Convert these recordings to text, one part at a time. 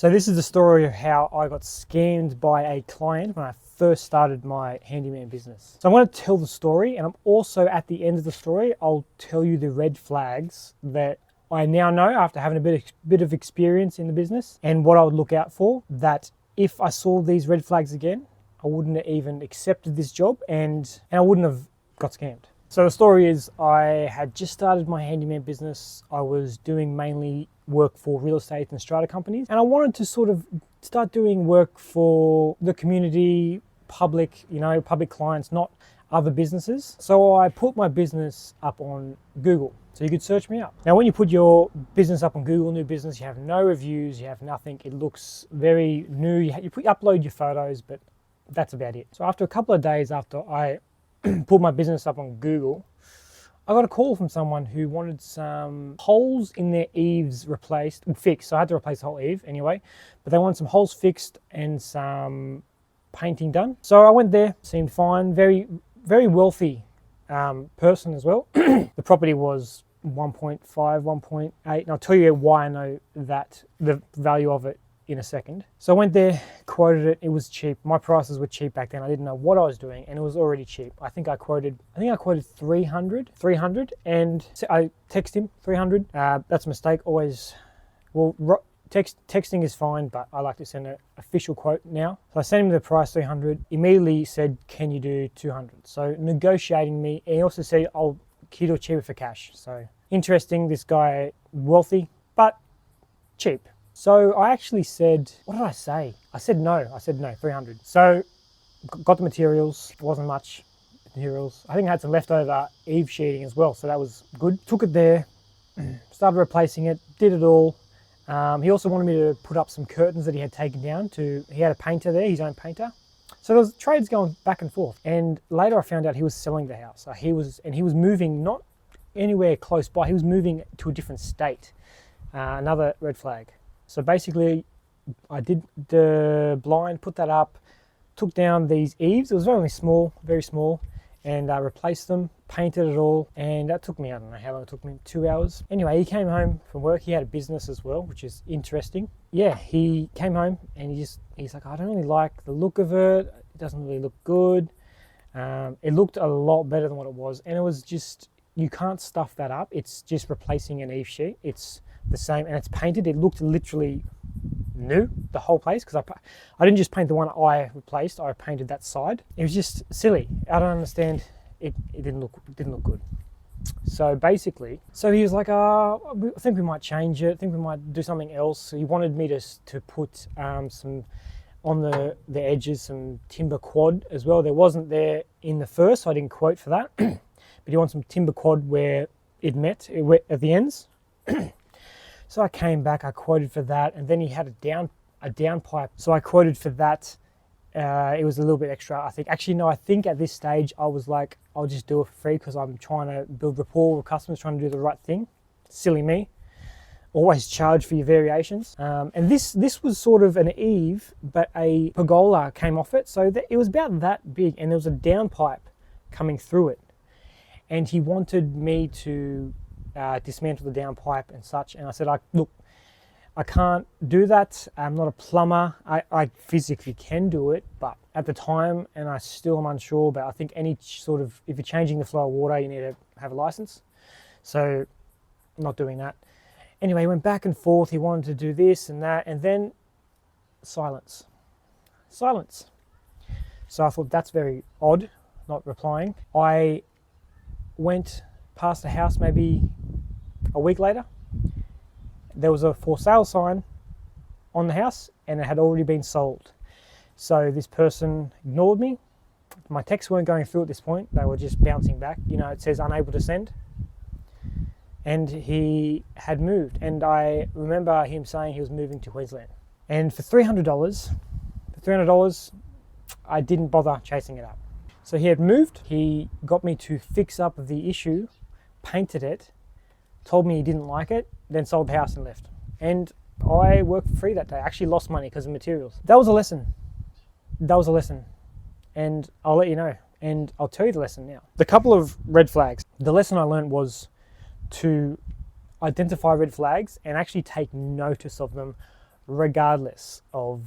So this is the story of how I got scammed by a client when I first started my handyman business. So I'm going to tell the story, and I'm also at the end of the story, I'll tell you the red flags that I now know after having a bit of experience in the business, and what I would look out for, that if I saw these red flags again, I wouldn't have even accepted this job and I wouldn't have got scammed. So the story is, I had just started my handyman business. I was doing mainly work for real estate and strata companies, and I wanted to sort of start doing work for the community, public clients, not other businesses. So I put my business up on Google, so you could search me up. Now, when you put your business up on Google, new business, you have no reviews, you have nothing. It looks very new. You upload your photos, but that's about it. So after a couple of days after I put my business up on Google, I got a call from someone who wanted some holes in their eaves replaced and fixed. So I had to replace the whole eave anyway, but they wanted some holes fixed and some painting done. So I went there, seemed fine, very, very wealthy person as well. The property was 1.5, 1.8, and I'll tell you why I know that, the value of it, in a second. So I went there, quoted it. It was cheap. My prices were cheap back then. I didn't know what I was doing, and it was already cheap. I think I quoted 300, and I text him 300. That's a mistake. Always, texting is fine, but I like to send an official quote now. So I sent him the price 300. Immediately said, "Can you do 200?" So negotiating me. And he also said, "I'll do it cheaper for cash." So interesting. This guy, wealthy, but cheap. So I actually said, what did I say? I said no, 300. So got the materials, it wasn't much materials. I think I had some leftover eave sheeting as well, so that was good. Took it there, started replacing it, did it all. He also wanted me to put up some curtains that he had taken down. He had a painter there, his own painter. So there was trades going back and forth. And later I found out he was selling the house. So he was moving not anywhere close by, he was moving to a different state. Another red flag. So basically, I did the blind, put that up, took down these eaves. It was only small, very small, and I replaced them, painted it all, and that took me, I don't know how long it took me, 2 hours. Anyway, he came home from work. He had a business as well, which is interesting. Yeah, he came home and he's like, "I don't really like the look of it. It doesn't really look good." It looked a lot better than what it was, and it was just, you can't stuff that up. It's just replacing an eave sheet. It's the same, and it's painted. It looked literally new, the whole place, because I didn't just paint the one I replaced. I painted that side. It was just silly. I don't understand. It didn't look good. So basically, he was like, I think we might change it. I think we might do something else. So he wanted me to put some on the edges, some timber quad as well. There wasn't there in the first, so I didn't quote for that. But he wants some timber quad where it met at the ends. So I came back, I quoted for that, and then he had a down pipe. So I quoted for that. It was a little bit extra, I think. Actually, no, I think at this stage I was like, I'll just do it for free because I'm trying to build rapport with customers, trying to do the right thing. Silly me. Always charge for your variations. And this was sort of an eave, but a pergola came off it. So it was about that big, and there was a down pipe coming through it. And he wanted me to dismantle the down pipe and such, and I said, look, I can't do that. I'm not a plumber. I physically can do it, but at the time, and I still am unsure, but I think any sort of, if you're changing the flow of water, you need to have a license. So I'm not doing that. Anyway, he went back and forth. He wanted to do this and that, and then silence. So I thought, that's very odd, not replying. I went past the house maybe a week later. There was a for sale sign on the house, and it had already been sold. So this person ignored me. My texts weren't going through at this point. They were just bouncing back. It says unable to send. And he had moved. And I remember him saying he was moving to Queensland. And for $300, I didn't bother chasing it up. So he had moved. He got me to fix up the issue, painted it, told me he didn't like it, then sold the house and left. And I worked for free that day. I actually lost money because of materials. That was a lesson. And I'll let you know. And I'll tell you the lesson now. The couple of red flags. The lesson I learned was to identify red flags and actually take notice of them regardless of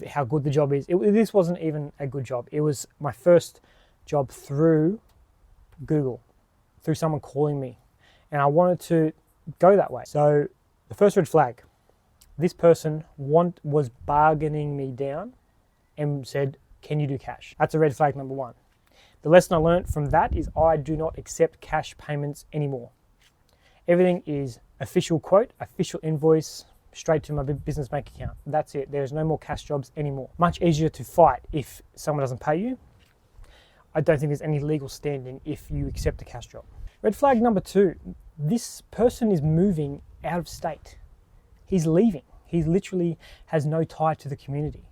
how good the job is. This wasn't even a good job. It was my first job through Google, through someone calling me, and I wanted to go that way. So the first red flag, this person was bargaining me down and said, can you do cash? That's a red flag number one. The lesson I learned from that is I do not accept cash payments anymore. Everything is official quote, official invoice, straight to my business bank account. That's it. There's no more cash jobs anymore. Much easier to fight if someone doesn't pay you. I don't think there's any legal standing if you accept a cash job. Red flag number two, this person is moving out of state. He's leaving. He literally has no tie to the community.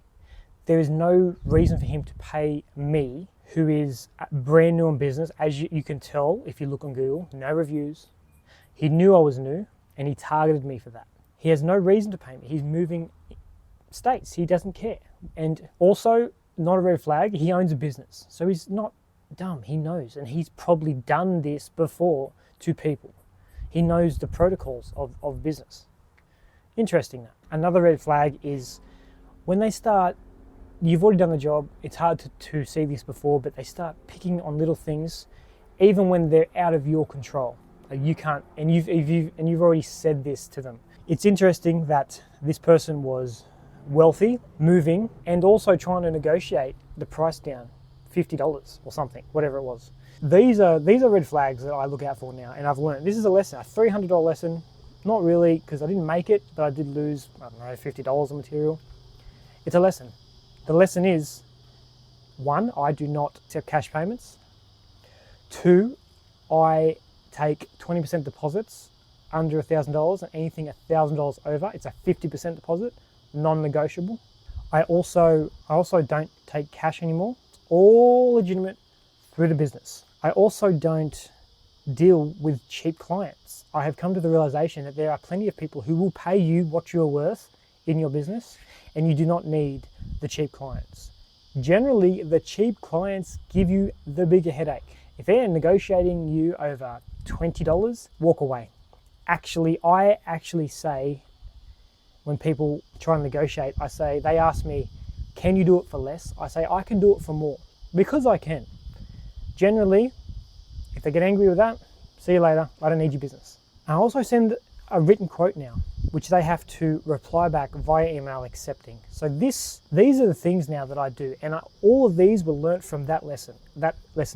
There is no reason for him to pay me, who is brand new in business. As you can tell if you look on Google, no reviews. He knew I was new and he targeted me for that. He has no reason to pay me. He's moving states. He doesn't care. And also, not a red flag, he owns a business. So he's not dumb. He knows. And he's probably done this before to people. He knows the protocols of business. Interesting. Another red flag is when they start, you've already done the job. It's hard to see this before, but they start picking on little things, even when they're out of your control. You can't, and you've already said this to them. It's interesting that this person was wealthy, moving, and also trying to negotiate the price down, $50 or something, whatever it was. These are red flags that I look out for now, and I've learned. This is a lesson, a $300 lesson. Not really, because I didn't make it, but I did lose, I don't know, $50 of material. It's a lesson. The lesson is, 1, I do not accept cash payments. 2, I take 20% deposits under $1,000, and anything $1,000 over, it's a 50% deposit, non-negotiable. I also don't take cash anymore. It's all legitimate through the business. I also don't deal with cheap clients. I have come to the realization that there are plenty of people who will pay you what you're worth in your business, and you do not need the cheap clients. Generally, the cheap clients give you the bigger headache. If they're negotiating you over $20, walk away. I actually say, when people try and negotiate, they ask me, can you do it for less? I say, I can do it for more, because I can. Generally, if they get angry with that, see you later, I don't need your business. I also send a written quote now, which they have to reply back via email accepting. So these are the things now that I do, and all of these were learnt from that lesson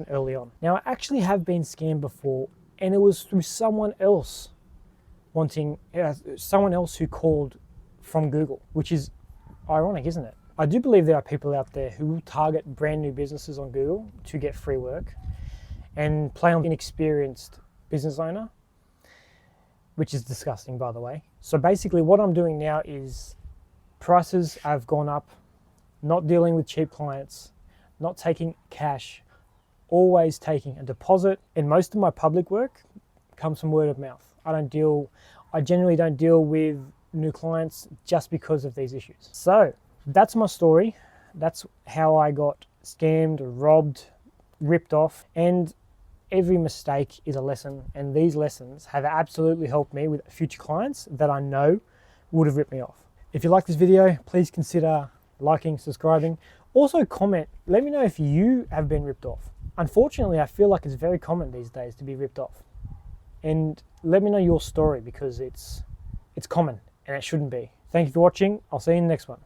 early on. Now, I actually have been scammed before, and it was through someone else who called from Google, which is ironic, isn't it? I do believe there are people out there who will target brand new businesses on Google to get free work and play on inexperienced business owner, which is disgusting, by the way. So basically what I'm doing now is prices have gone up, not dealing with cheap clients, not taking cash, always taking a deposit. And most of my public work comes from word of mouth. I generally don't deal with new clients just because of these issues. So that's my story. That's how I got scammed, robbed, ripped off, and every mistake is a lesson, and these lessons have absolutely helped me with future clients that I know would have ripped me off. If you like this video, please consider liking, subscribing. Also comment, let me know if you have been ripped off. Unfortunately, I feel like it's very common these days to be ripped off. And let me know your story, because it's common and it shouldn't be. Thank you for watching. I'll see you in the next one.